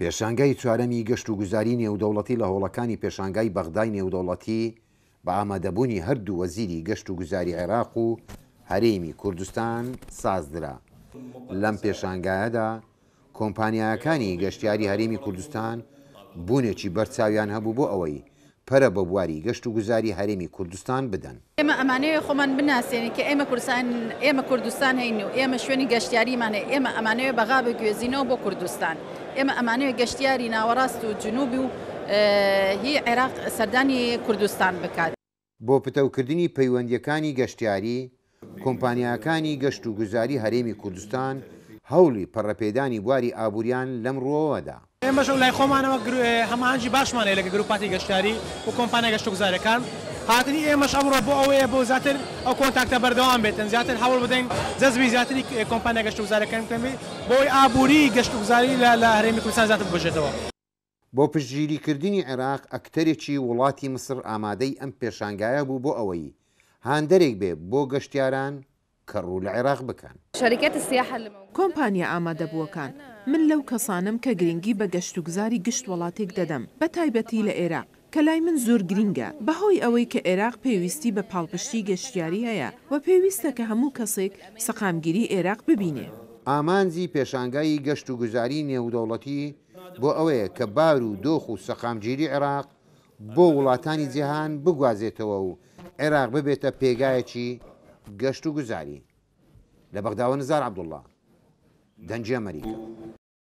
پێشانگای چوارەمی گەشت و گوزاری نێودەوڵەتی لە هۆڵەکانی پێشانگای بەغدای نێودەوڵەتی بە ئامادەبوونی هەردوو وەزیری گەشت و گوزاری عێراق و هەرێمی کوردستان سازدرا. لەم پێشانگایەدا کۆمپانیایەکانی گەشتیاری هەرێمی کوردستان بوونێکی بەرچاویان هەبوو بۆ ئەوەی پەرە بە بواری گەشت و گوزاری هەرێمی کوردستان بدەن. ئێمە ئەمانەیە خۆمان بناسیێنین کە ئێمە کوردستان هەین و ئێمە شوێنی گەشتیاریمانێ، ئێمە ئەمانەیە بەغا بگوێزینەوە بۆ کوردستان، ئێمە ئەمانەیە گەشتیاری ناوەڕاست و جنوبی و هی عێراق سەردانی کوردستان بکات. بۆ پتەوکردنی پەیوەندیەکانی گەشتیاری، کۆمپانیاکانی گەشت و گوزاری هەرێمی کوردستان هەوڵی پەڕەپێدانی بواری ئابووریان لەم ڕۆوەدا. ئێمەش لای خۆمانەوە هەمانجی باشمانەیە لەگە گروپاتی گەشتیاری و کۆمپانیا گەشت و گوزاریەکان. هاتنی ئێمەش ئەمڕۆ بۆ ئەوەیە بۆ زیاتر ئەو کۆنتاکتە بەردەوام بێتن، زیاتر هەوڵ بدەین جەزبی زیاتری کۆمپانیا گەشت و گوزاریەکان بکەین بۆی ئابووری گەشت و گوزاری لە هەرێمی کوردستان زیاتر ببەژێتەوە. بۆ پشتگیریکردنی عێراق ئەکتەرێکی وڵاتی مسر ئامادەی ئەم پێشانگایە بوو بۆ ئەوەی هاندەرێک بێ بۆ گەشتیاران کە ڕوو لە عێراق بکەن. کۆمپانیا ئامادەبووەکان من لەو کەسانم کە گرنگی بە گەشت و گوزاری گشت وڵاتێک دەدەم، بە تایبەتی لە عێراق کە لای من زۆر گرینگە بەهۆی ئەوەی کە عێراق پێویستی بە پاڵپشتی گەشتیاری هەیە و پێویستە کە هەموو کەسێک سەقامگیری عێراق ببینێ. ئامانجی پێشانگایی گەشت و گوزاری نێودەوڵەتی بۆ ئەوەیە کە بار و دۆخ و سەقامگیری عێراق بۆ وڵاتانی جیهان بگوازێتەوە و عێراق ببێتە پێگایەکی گەشت و گوزاری. لە بەغداوە نزار عەبدوڵڵا، دەنجی ئەمەریکا.